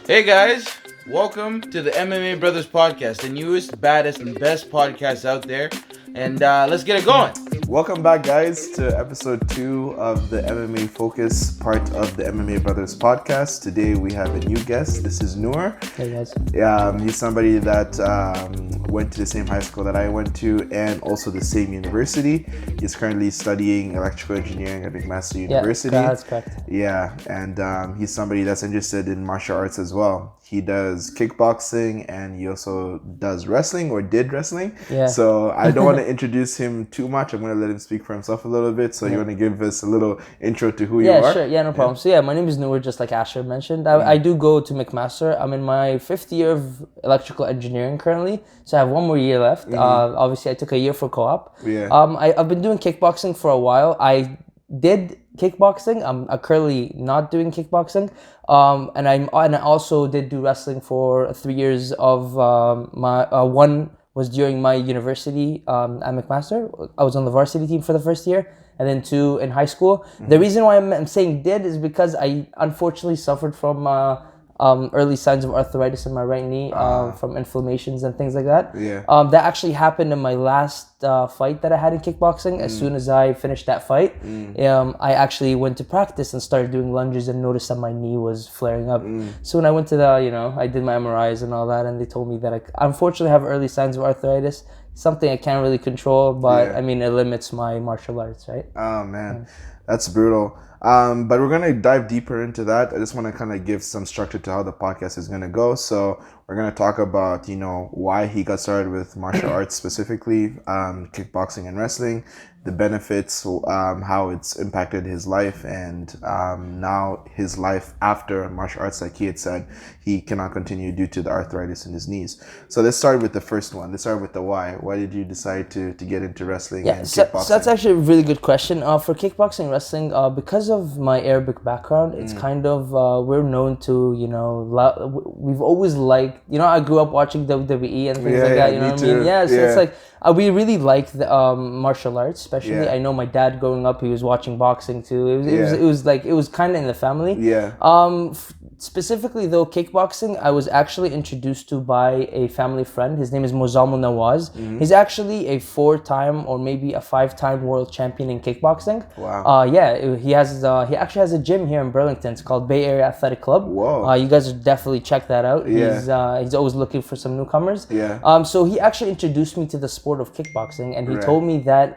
Hey guys, welcome to the MMA Brothers podcast, the newest, baddest, and best podcast out there. And let's get it going. Welcome back, guys, to episode 2 of the MMA Focus part of the MMA Brothers podcast. Today we have a new guest. This is Noor. Hey guys. He's somebody that went to the same high school that I went to and also the same university. He's currently studying electrical engineering at McMaster University. Yeah, that's correct. Yeah, and he's somebody that's interested in martial arts as well. He does kickboxing and he also does wrestling or did wrestling. Yeah. So I don't want to introduce him too much. I'm going to let him speak for himself a little bit. So you want to give us a little intro to who you are? Yeah, sure. Yeah, no problem. So my name is Noor, just like Asher mentioned. I do go to McMaster. I'm in my 5th year of electrical engineering currently. So I have one more year left. Obviously, I took a year for co-op. Yeah. I've been doing kickboxing for a while. I did kickboxing. I'm currently not doing kickboxing. And I also did do wrestling for 3 years of my one was during my university at McMaster. I was on the varsity team for the first year, and then 2 in high school. The reason why I'm saying did is because I unfortunately suffered from early signs of arthritis in my right knee from inflammations and things like that. Yeah. That actually happened in my last fight that I had in kickboxing. As soon as I finished that fight, I actually went to practice and started doing lunges and noticed that my knee was flaring up. So when I went to I did my MRIs and all that, and they told me that I unfortunately have early signs of arthritis. Something I can't really control, but I mean, it limits my martial arts, right? Oh, man. That's brutal. But we're going to dive deeper into that. I just want to kind of give some structure to how the podcast is going to go. So we're going to talk about, why he got started with martial arts specifically, kickboxing and wrestling, the benefits, how it's impacted his life, and now his life after martial arts, like he had said, he cannot continue due to the arthritis in his knees. So let's start with the first one. Let's start with the why. Why did you decide to get into wrestling and kickboxing? So that's actually a really good question. For kickboxing and wrestling, because of my Arabic background, it's kind of, we're known to, we've always liked, I grew up watching WWE and things like that, you know what I mean? Yeah, so it's like, we really like the martial arts, especially. I know my dad growing up, he was watching boxing too. It was kind of in the family. Yeah. Specifically though, kickboxing, I was actually introduced to by a family friend. His name is Mozamul Nawaz. He's actually a 4-time or maybe a 5-time world champion in kickboxing. Wow. He actually has a gym here in Burlington. It's called Bay Area Athletic Club. Whoa. You guys should definitely check that out. Yeah. He's always looking for some newcomers. Yeah. So he actually introduced me to the sport of kickboxing, and he told me that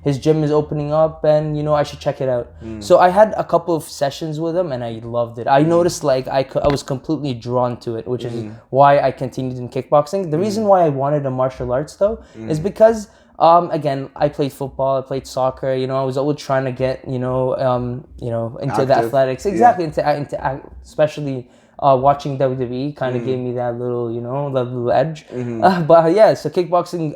his gym is opening up and I should check it out. So I had a couple of sessions with him and I loved it. I noticed I was completely drawn to it, which is why I continued in kickboxing. The reason why I wanted a martial arts though is because again, I played football, I played soccer, I was always trying to get into the athletics. Exactly, into especially watching WWE kind of gave me that little, that little edge. So kickboxing,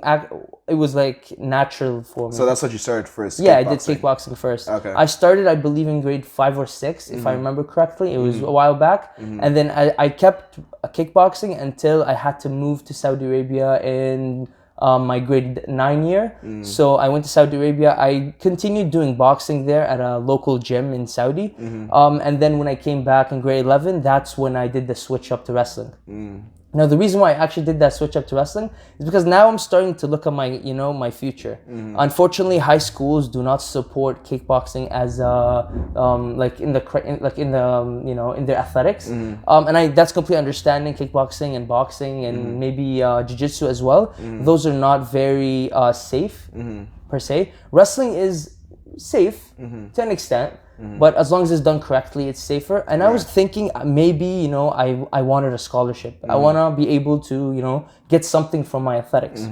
it was like natural for me. So that's what you started first? Yeah, I did kickboxing first. Okay. I started, I believe, in grade 5 or 6, if I remember correctly. It was a while back. And then I kept kickboxing until I had to move to Saudi Arabia in my grade 9 year. So I went to Saudi Arabia. I continued doing boxing there at a local gym in Saudi. And then when I came back in grade 11, that's when I did the switch up to wrestling. Now, the reason why I actually did that switch up to wrestling is because now I'm starting to look at my, my future. Unfortunately, high schools do not support kickboxing as in their athletics. And that's completely understanding. Kickboxing and boxing and maybe jiu-jitsu as well. Those are not very safe per se. Wrestling is safe to an extent. But as long as it's done correctly, it's safer. And I was thinking maybe, I wanted a scholarship. I want to be able to, get something from my athletics.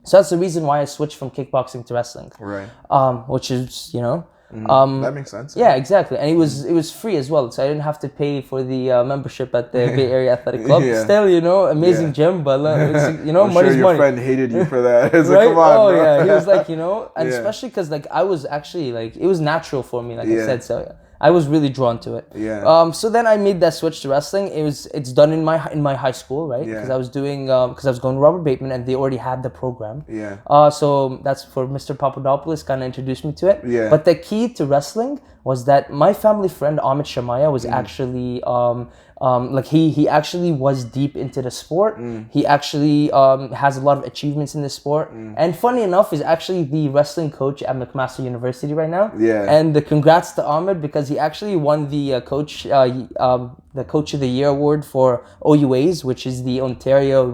So that's the reason why I switched from kickboxing to wrestling. Right. Which is, that makes sense. Yeah, exactly. And it was free as well. So I didn't have to pay for the membership at the Bay Area Athletic Club. Still, amazing gym, but I'm money's sure your money. friend hated you for that. It's Right? like, come on, oh, bro. yeah. He was like, and especially because I was actually it was natural for me, I said. So I was really drawn to it. Yeah. So then I made that switch to wrestling. It's done in my high school, right? Because I was doing because I was going to Robert Bateman and they already had the program. Yeah. So that's for Mr. Papadopoulos kind of introduced me to it. Yeah. But the key to wrestling was that my family friend Amit Shamaya was actually like he actually was deep into the sport. He actually has a lot of achievements in the sport. And funny enough, is actually the wrestling coach at McMaster University right now. Yeah. And congrats to Ahmed, because he actually won the coach of the year award for OUAs, which is the Ontario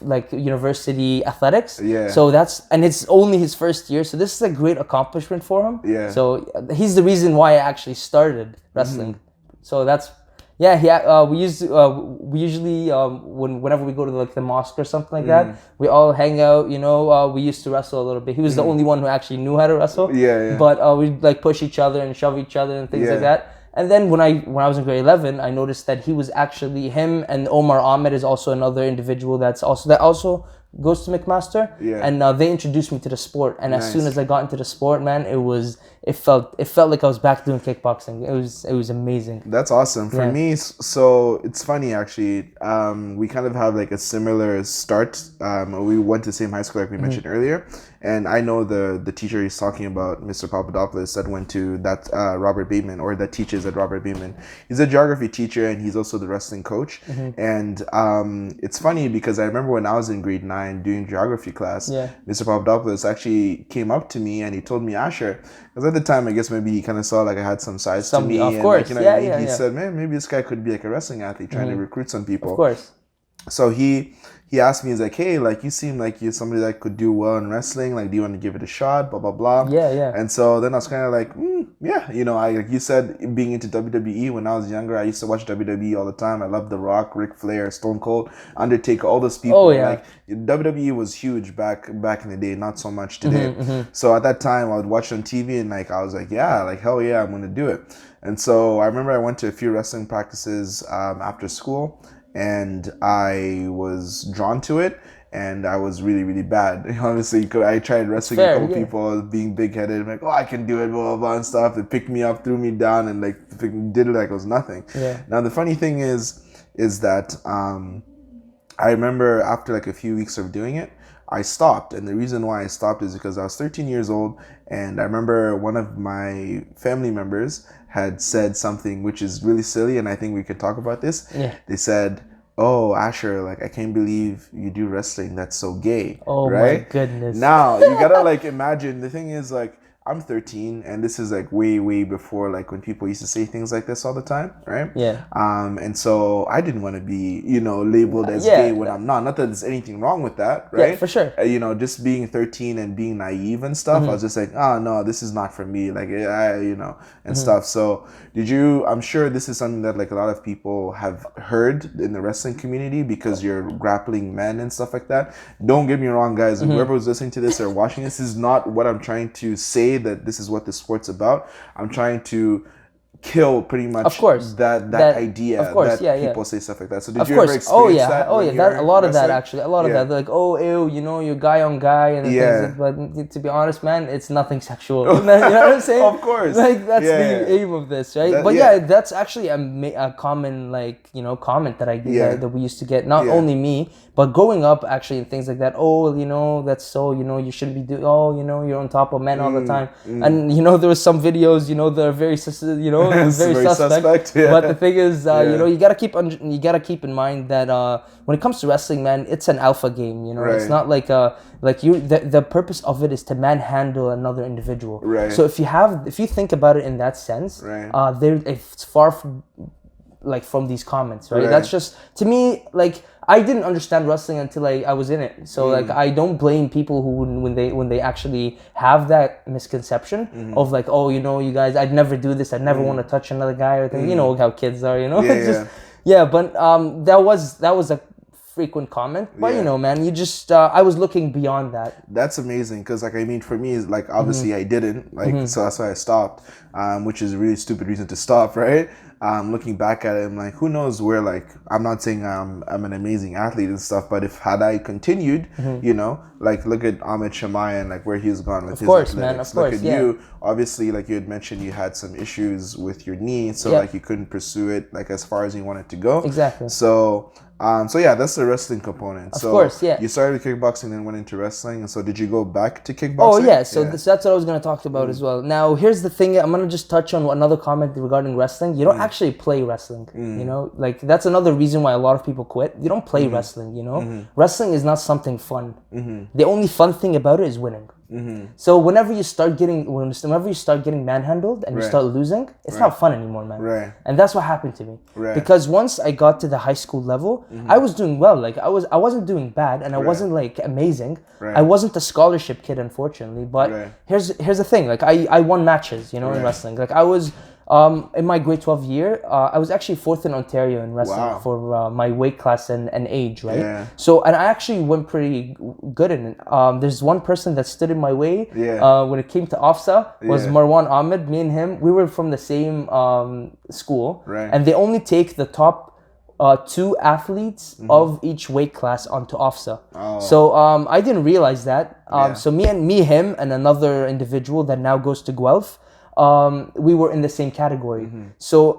like university athletics. Yeah. So and it's only his first year, so this is a great accomplishment for him. Yeah. So he's the reason why I actually started wrestling. So that's we usually whenever we go to like the mosque or something like that, we all hang out. We used to wrestle a little bit. He was the only one who actually knew how to wrestle. Yeah. But we'd like push each other and shove each other and things like that. And then when I was in grade 11, I noticed that he was actually him, and Omar Ahmed is also another individual that also goes to McMaster. Yeah. And they introduced me to the sport. And as soon as I got into the sport, man, it felt like I was back doing kickboxing. It was amazing. That's awesome. For me, so it's funny actually. We kind of have like a similar start. We went to the same high school like we mentioned earlier. And I know the teacher he's talking about, Mr. Papadopoulos, that went to that Robert Bateman, or that teaches at Robert Bateman. He's a geography teacher, and he's also the wrestling coach. And it's funny because I remember when I was in grade 9 doing geography class, Mr. Papadopoulos actually came up to me and he told me, Asher, because at the time I guess maybe he kind of saw like I had some sides to me. Of course, he said, man, maybe this guy could be like a wrestling athlete trying to recruit some people. Of course. So he asked me, he's like, hey, like you seem like you're somebody that could do well in wrestling. Like, do you want to give it a shot? Blah, blah, blah. Yeah. And so then I was kind of like, yeah. Like you said, being into WWE when I was younger, I used to watch WWE all the time. I loved The Rock, Ric Flair, Stone Cold, Undertaker, all those people. Oh, yeah. Like WWE was huge back in the day, not so much today. So at that time, I would watch on TV and like I was like, yeah, like hell yeah, I'm going to do it. And so I remember I went to a few wrestling practices after school. And I was drawn to it, and I was really, really bad. Honestly, I tried wrestling a couple people, being big-headed. I'm like, oh, I can do it, blah, blah, blah, and stuff. They picked me up, threw me down, and like did it like it was nothing. Now, the funny thing is that I remember after like a few weeks of doing it, I stopped. And the reason why I stopped is because I was 13 years old, and I remember one of my family members had said something which is really silly, and I think we could talk about this. They said, oh, Asher, like I can't believe you do wrestling, that's so gay. Oh, right? my goodness. Now you gotta like imagine, the thing is like I'm 13, and this is like way before like when people used to say things like this all the time, right? And so I didn't want to be labeled as gay when I'm not that there's anything wrong with that, right? For sure. Just being 13 and being naive and stuff, I was just like, oh no, this is not for me, like and stuff. So I'm sure this is something that like a lot of people have heard in the wrestling community, because you're grappling men and stuff like that. Don't get me wrong, guys, whoever was listening to this or watching this is not what I'm trying to say, that this is what the sport's about. I'm trying to kill pretty much that idea that people say stuff like that. So did you ever experience that? A lot of that actually. A lot of that. They're like, oh, ew, you're guy on guy and things. But to be honest, man, it's nothing sexual. You know what I'm saying? Of course. Like that's the aim of this, right? That's actually a common comment that I get that we used to get. Not only me, but growing up actually and things like that. Oh, that's so you shouldn't be doing. Oh, you're on top of men all the time. And there was some videos that are very very suspect. But the thing is, you gotta keep in mind that when it comes to wrestling, man, it's an alpha game. It's not like the purpose of it is to manhandle another individual. Right. So if you think about it in that sense, it's far from these comments, right? That's just, to me, like, I didn't understand wrestling until I was in it. So like I don't blame people who when they actually have that misconception of like, oh, you guys, I'd never do this, I'd never want to touch another guy or thing. You know how kids are, but that was a frequent comment. But man, you just I was looking beyond that. That's amazing, because like for me, like obviously I didn't so that's why I stopped, which is a really stupid reason to stop, right? Looking back at it, I'm like, who knows where, like, I'm not saying I'm an amazing athlete and stuff, but had I continued, like, look at Ahmed Shamaya and like where he's gone with his athletics. Man, of course, look at you, obviously, like you had mentioned, you had some issues with your knee, so like you couldn't pursue it like as far as you wanted to go. Exactly. So So yeah, that's the wrestling component. Of course, yeah. You started with kickboxing, then went into wrestling. And so did you go back to kickboxing? Oh yeah, so that's what I was gonna talk about as well. Now here's the thing. I'm gonna just touch on another comment regarding wrestling. You don't actually play wrestling. You know, like that's another reason why a lot of people quit. You don't play wrestling. You know, wrestling is not something fun. The only fun thing about it is winning. So whenever you start getting manhandled and you start losing, it's not fun anymore, man. Right. And that's what happened to me. Right. Because once I got to the high school level, I was doing well. Like I wasn't doing bad, and I wasn't like amazing. Right. I wasn't a scholarship kid, unfortunately. But here's the thing. Like I won matches, you know, in wrestling. Like I was. In my grade 12 year, I was actually 4th in Ontario in wrestling for my weight class and age, right? Yeah. So, and I actually went pretty good in it. There's one person that stood in my way when it came to OFSA, was Marwan Ahmed. Me and him, we were from the same school. Right. And they only take the top 2 athletes of each weight class onto OFSA. Oh. So I didn't realize that. So him, and another individual that now goes to Guelph, we were in the same category. So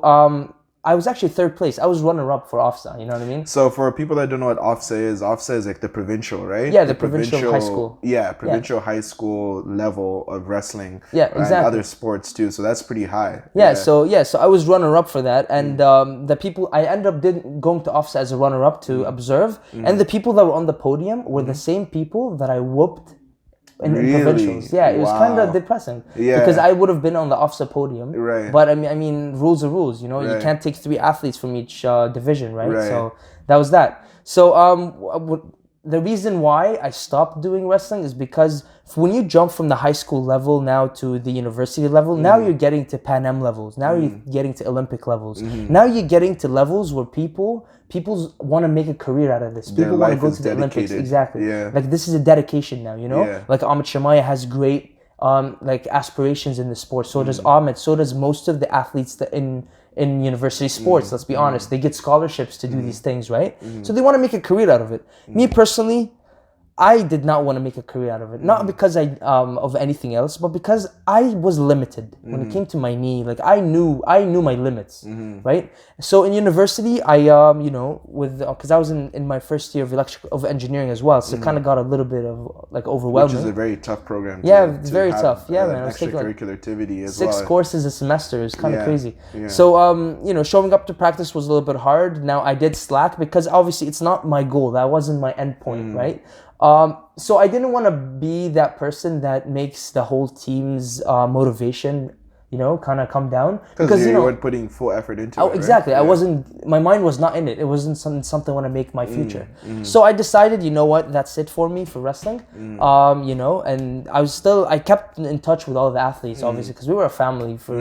I was actually 3rd place. I was runner-up for OFSA, you know what I mean? So for people that don't know what OFSA is like the provincial, right? Yeah, the provincial high school. Yeah, provincial high school level of wrestling. Yeah, exactly. And other sports too, so that's pretty high. So I was runner-up for that, and the people, I ended up going to OFSA as a runner-up to observe, and the people that were on the podium were the same people that I whooped in provincials. Yeah, it was kind of depressing. Yeah. Because I would have been on the OFSA podium. Right. But I mean, rules are rules, you know? You can't take 3 athletes from each division, right? So that was that. So the reason why I stopped doing wrestling is because when you jump from the high school level now to the university level, now you're getting to Pan Am levels. Now you're getting to Olympic levels. Now you're getting to levels where people want to make a career out of this. People want to go to the Olympics. Exactly. Yeah. Like this is a dedication now, you know? Yeah. Like Ahmed Shamaya has great like aspirations in the sport. So does Ahmed. So does most of the athletes that in university sports, let's be honest. They get scholarships to do these things, right? So they want to make a career out of it. Me personally, I did not want to make a career out of it. Not because of anything else, but because I was limited when it came to my knee. Like I knew my limits, right? So in university, I because I was in my first year of engineering as well, so it kind of got a little bit of like overwhelming. Which is a very tough program. It's very tough. Yeah, man. I was taking extracurricular activity as 6 courses a semester. It's kind of crazy. Yeah. So showing up to practice was a little bit hard. Now I did slack because obviously it's not my goal. That wasn't my end point, right? So I didn't want to be that person that makes the whole team's motivation, kind of come down. Because you weren't putting full effort into it, exactly. Right? My mind was not in it. It wasn't something I want to make my future. So I decided, you know what, that's it for me for wrestling. And I kept in touch with all the athletes, obviously, because we were a family for,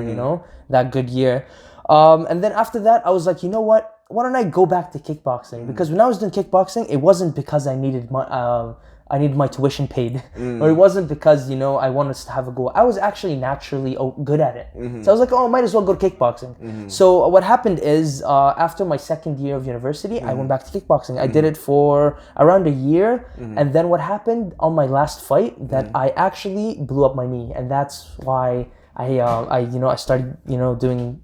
that good year. And then after that, I was like, you know what? Why don't I go back to kickboxing? Because when I was doing kickboxing, it wasn't because I needed my tuition paid, or it wasn't because I wanted to have a goal. I was actually naturally good at it, so I was like, might as well go to kickboxing. So what happened is, after my 2nd year of university, I went back to kickboxing. I did it for around a year, and then what happened on my last fight that I actually blew up my knee, and that's why I started doing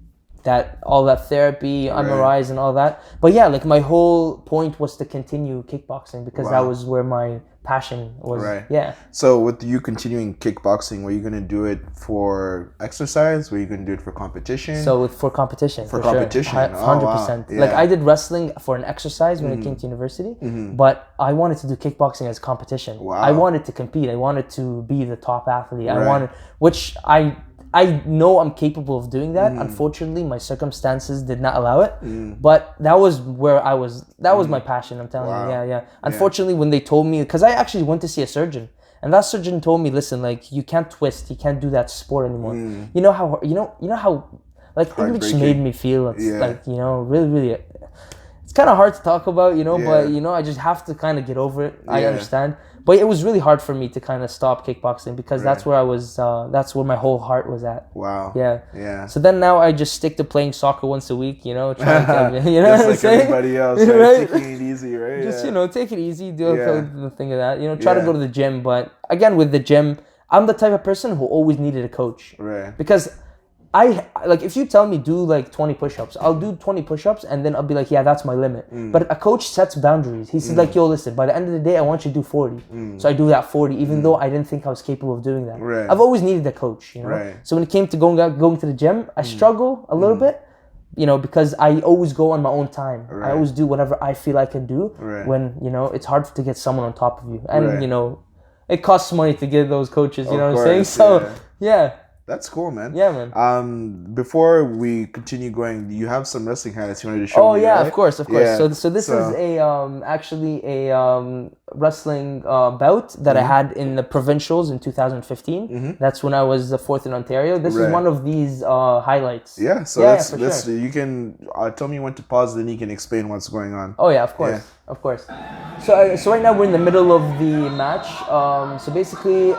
all that therapy, MRIs and all that. But yeah, like my whole point was to continue kickboxing because that was where my passion was. Right. Yeah. So with you continuing kickboxing, were you going to do it for exercise? Were you going to do it for competition? So for competition. For competition. Sure. 100%. Like I did wrestling for an exercise when it came to university, but I wanted to do kickboxing as competition. Wow. I wanted to compete. I wanted to be the top athlete. Which I know I'm capable of doing that. Unfortunately, my circumstances did not allow it. But that was where I was. That was my passion. I'm telling you. Yeah. Unfortunately, when they told me, because I actually went to see a surgeon, and that surgeon told me, listen, like you can't twist, you can't do that sport anymore. You know how like English made me feel. It's like really, really. It's kind of hard to talk about, but I just have to kind of get over it. I understand. But it was really hard for me to kind of stop kickboxing because that's where I was, that's where my whole heart was at. Wow. Yeah. So then now I just stick to playing soccer once a week, trying to, just like everybody else, right? Taking it easy, right? Just, take it easy, do the thing of that, try to go to the gym. But again, with the gym, I'm the type of person who always needed a coach. Right. Because like if you tell me do like 20 push-ups, I'll do 20 push-ups and then I'll be like, yeah, that's my limit. But a coach sets boundaries. He says like, yo, listen, by the end of the day, I want you to do 40. So I do that 40, even though I didn't think I was capable of doing that. Right. I've always needed a coach, you know. Right. So when it came to going to the gym, I struggle a little bit, you know, because I always go on my own time. Right. I always do whatever I feel I can do. Right. When, you know, it's hard to get someone on top of you, and Right. you know, it costs money to get those coaches. You know Of what I'm saying? course, So yeah. That's cool, man. Yeah, man. Before we continue going, you have some wrestling highlights you wanted to show me. Oh yeah, right? of course. Yeah. So this is a actually a wrestling bout that I had in the provincials in 2015. That's when I was fourth in Ontario. This is Right. one of these highlights. Yeah, so for let's sure. you can tell me when to pause, then you can explain what's going on. Oh yeah, of course, Yeah. of course. So right now we're in the middle of the match. So basically,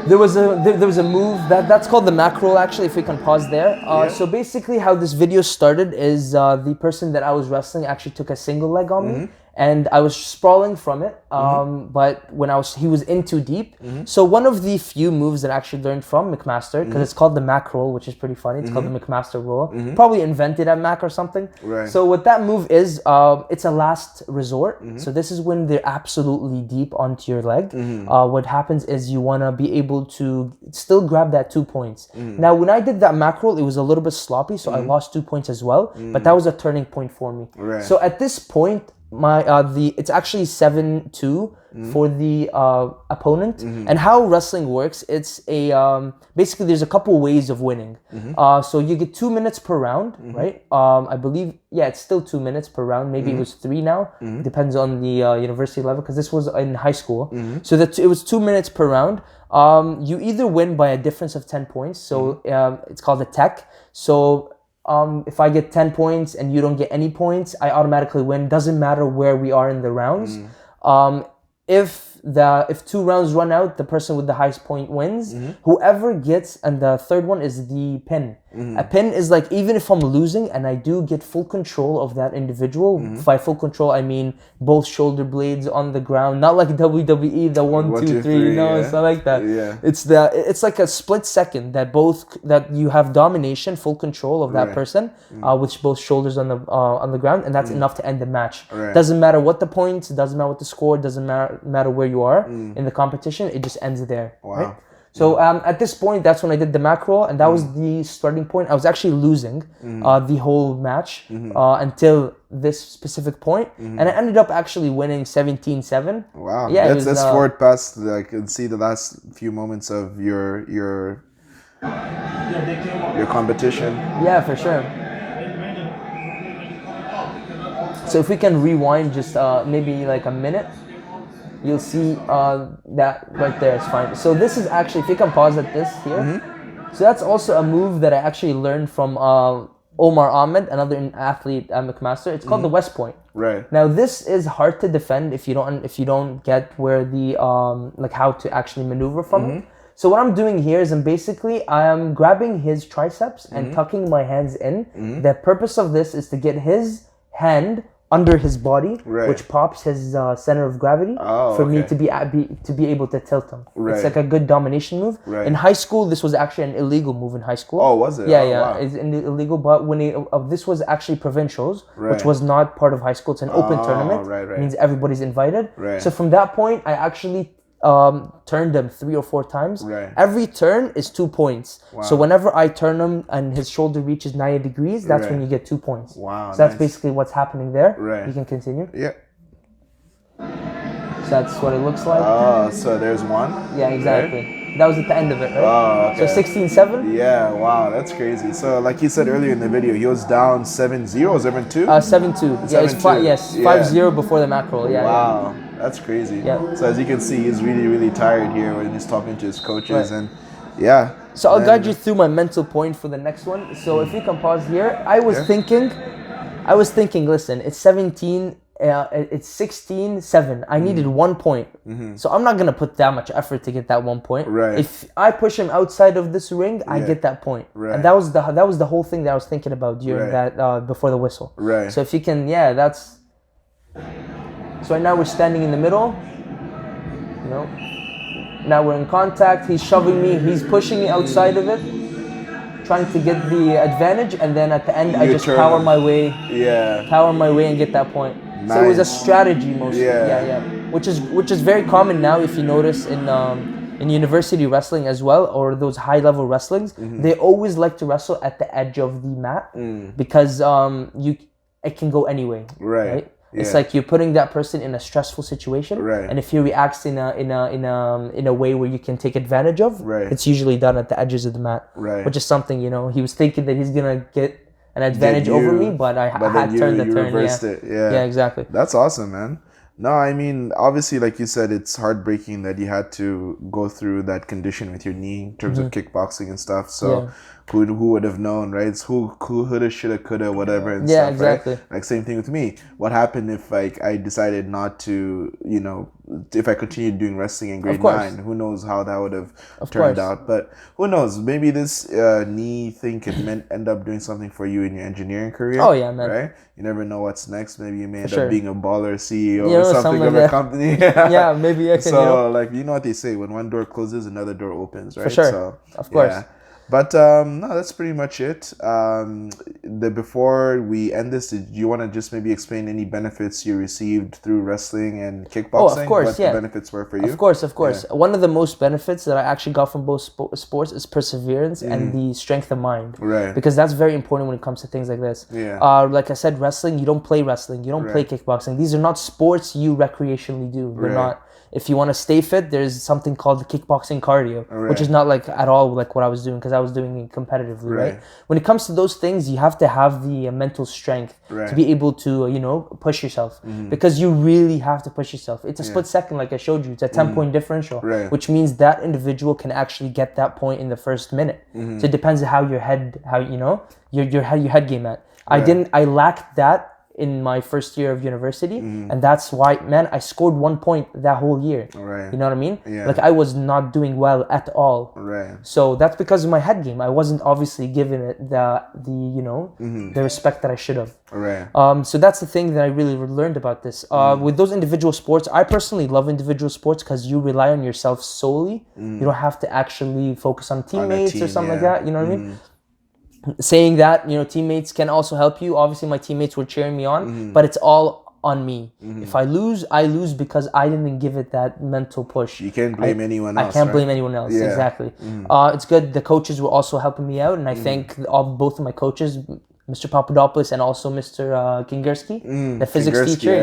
there was a move that's called the mackerel. Actually, if we can pause there. So basically, how this video started is the person that I was wrestling actually took a single leg on me. And I was sprawling from it, but when he was in too deep. So one of the few moves that I actually learned from McMaster, because it's called the Mac roll, which is pretty funny. It's called the McMaster roll. Probably invented at Mac or something. Right. So what that move is, it's a last resort. So this is when they're absolutely deep onto your leg. What happens is you want to be able to still grab that 2 points. Now, when I did that Mac roll, it was a little bit sloppy, so I lost 2 points as well. But that was a turning point for me. Right. So at this point, it's actually 7-2 for the opponent. And how wrestling works, it's a basically there's a couple ways of winning. So you get 2 minutes per round, right? I believe it's still 2 minutes per round. Maybe it was 3 now. Depends on the university level, because this was in high school. So that it was 2 minutes per round. You either win by a difference of 10 points. So it's called a tech. So if I get 10 points and you don't get any points, I automatically win. Doesn't matter where we are in the rounds. If 2 rounds run out, the person with the highest point wins. Whoever gets, and the third one is the pin. A pin is like, even if I'm losing and I do get full control of that individual, by full control I mean both shoulder blades on the ground, not like WWE, the 1, 2, 3, no, it's not like that. Yeah. It's like a split second that you have domination, full control of that person, with both shoulders on the ground, and that's enough to end the match. Right. Doesn't matter what the points, doesn't matter what the score, doesn't matter where you are in the competition, it just ends there. Wow. Right? So at this point, that's when I did the macro, and that was the starting point. I was actually losing the whole match until this specific point, and I ended up actually winning 17-7. Wow. Yeah, Let's forward past. I can see the last few moments of your competition. Yeah, for sure. So if we can rewind just maybe like a minute, you'll see that right there is fine. So this is actually, if you can pause at this here. So that's also a move that I actually learned from Omar Ahmed, another athlete at McMaster. It's called the West Point. Right. Now this is hard to defend if you don't get where the like how to actually maneuver from it. So what I'm doing here is I'm grabbing his triceps and tucking my hands in. The purpose of this is to get his hand under his body, which pops his center of gravity for me to be able to tilt him. It's like a good domination move. In high school, this was actually an illegal move in high school. Oh, was it? Yeah, Wow. It's illegal. But when this was actually provincials, which was not part of high school. It's an open tournament. It means everybody's invited. So from that point, I actually turned him 3 or 4 times. Every turn is 2 points. So whenever I turn him and his shoulder reaches 90 degrees, that's when you get 2 points. Wow. So that's basically what's happening there. You can continue. Yeah. So that's what it looks like. Oh, so there's one. Yeah, exactly. That was at the end of it, right? Oh, okay. So 16-7. Yeah, wow, that's crazy. So, like you said earlier in the video, he was down 7-0, 7-2? 7-2. Yeah, it's 5-0 before the mackerel. Yeah. Wow, that's crazy. Yeah. So as you can see, he's really, really tired here when he's talking to his coaches, and yeah. So I'll guide you through my mental point for the next one. So if you can pause here, I was thinking, listen, it's 17. It's 16-7. I needed 1 point. So I'm not gonna put that much effort to get that 1 point. If I push him outside of this ring, I get that point. And that was the whole thing that I was thinking about during that before the whistle. So if you can, that's. So right now we're standing in the middle. Now we're in contact. He's shoving me. He's pushing me outside of it. trying to get the advantage, and then at the end I just turn. power my way and get that point. Nice. So it was a strategy mostly. Yeah. Which is very common now if you notice in university wrestling as well, or those high level wrestlings. They always like to wrestle at the edge of the mat because it can go anyway. Right? Yeah. It's like you're putting that person in a stressful situation, and if he reacts in a way where you can take advantage of, it's usually done at the edges of the mat, which is something he was thinking that he's gonna get an advantage over me, but I had turned the turn. Reversed it. Yeah, exactly. That's awesome, man. No, I mean, obviously, like you said, it's heartbreaking that you had to go through that condition with your knee in terms of kickboxing and stuff. So who would have known, right? It's who coulda, shoulda, coulda, whatever and stuff, exactly. Right? Like same thing with me. What happened if like I decided not to, if I continued doing wrestling in grade 9, who knows how that would have turned out. But who knows? Maybe this knee thing could end up doing something for you in your engineering career. Oh yeah, man. Right? You never know what's next. Maybe you may end up being a baller CEO or something like of a company. Yeah, maybe I can. So like what they say, when one door closes, another door opens, right? For sure. So, of course. Yeah. But no, that's pretty much it. Before we end this, did you want to just maybe explain any benefits you received through wrestling and kickboxing? Oh, of course, what the benefits were for you? Of course. Yeah. One of the most benefits that I actually got from both sports is perseverance and the strength of mind. Right. Because that's very important when it comes to things like this. Yeah. Like I said, wrestling, you don't play wrestling. You don't play kickboxing. These are not sports you recreationally do. They're not. If you want to stay fit, there's something called the kickboxing cardio, which is not like at all like what I was doing, because I was doing it competitively, right? When it comes to those things, you have to have the mental strength to be able to, push yourself, because you really have to push yourself. It's a split second, like I showed you. It's a 10-point differential, which means that individual can actually get that point in the first minute. So it depends on how your head game at. I lacked that in my first year of university, and that's why, man, I scored 1 point that whole year. You know what I mean? Like I was not doing well at all. So that's because of my head game. I wasn't obviously given it the respect that I should have. So that's the thing that I really learned about this. With those individual sports, I personally love individual sports because you rely on yourself solely. You don't have to actually focus on teammates or something like that. You know what I mean? Saying that, teammates can also help you. Obviously, my teammates were cheering me on, but it's all on me. If I lose because I didn't give it that mental push. You can't blame anyone else. I can't blame anyone else. Exactly. It's good. The coaches were also helping me out, and I thank both of my coaches, Mr. Papadopoulos and also Mr. Kingerski, the physics teacher.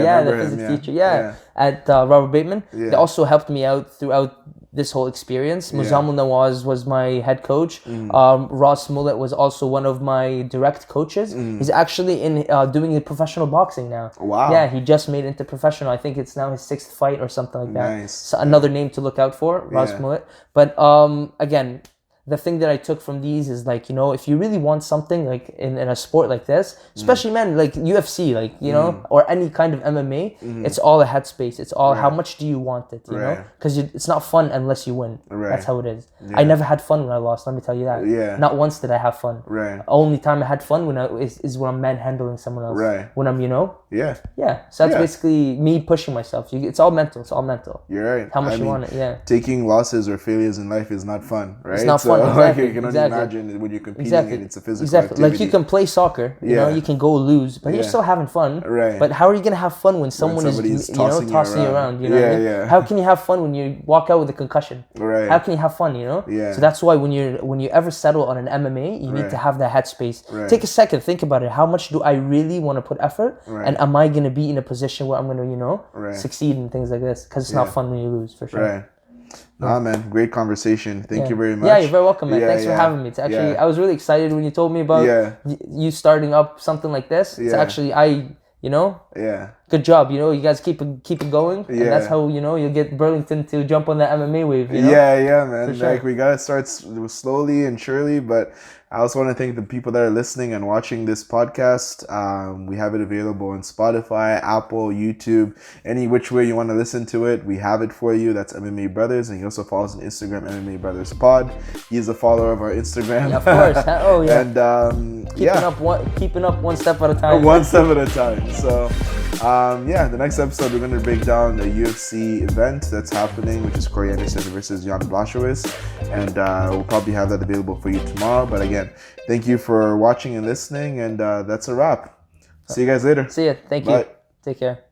At Robert Bateman. They also helped me out throughout this whole experience. Muzammil Nawaz was my head coach. Ross Mullet was also one of my direct coaches. He's actually doing professional boxing now. Wow. Yeah, he just made it into professional. I think it's now his 6th fight or something like that. Nice. So another name to look out for, Ross Mullet. But again, the thing that I took from these is like, if you really want something like in a sport like this, especially man, like UFC, like, or any kind of MMA, it's all a headspace. It's all how much do you want it, you know? Because it's not fun unless you win. That's how it is. I never had fun when I lost, let me tell you that. Not once did I have fun. Only time I had fun is when I'm manhandling someone else. When I'm, So that's basically me pushing myself. It's all mental. You're right. How much you want it, Taking losses or failures in life is not fun, right? It's not fun. Exactly. You can only imagine when you're competing and it's a physical activity. Like you can play soccer, you can go lose, but you're still having fun. But how are you gonna have fun when someone is tossing you around? You know what I mean? How can you have fun when you walk out with a concussion? How can you have fun? So that's why when you ever settle on an MMA, you need to have that headspace. Take a second, think about it. How much do I really want to put effort, and am I gonna be in a position where I'm gonna succeed in things like this? Because it's not fun when you lose, for sure. Nah, man, great conversation. Thank you very much. Yeah, you're very welcome, man. Thanks for having me. It's actually, I was really excited when you told me about you starting up something like this. It's actually, good job. You guys keep it going, and that's how you'll get Burlington to jump on the MMA wave. Yeah, man. Sure. Like we gotta start slowly and surely, but I also want to thank the people that are listening and watching this podcast. We have it available on Spotify, Apple, YouTube, any which way you want to listen to it. We have it for you. That's MMA Brothers, and he also follows on Instagram, MMA Brothers Pod. He's a follower of our Instagram. Yeah, of course. Oh yeah. And keeping up one step at a time. One step at a time. So. The next episode we're going to break down the UFC event that's happening, which is Corey Anderson versus Jan Blachowicz, and we'll probably have that available for you tomorrow. But again, thank you for watching and listening, and that's a wrap. See you guys later. See ya. Thank you. Bye. Take care.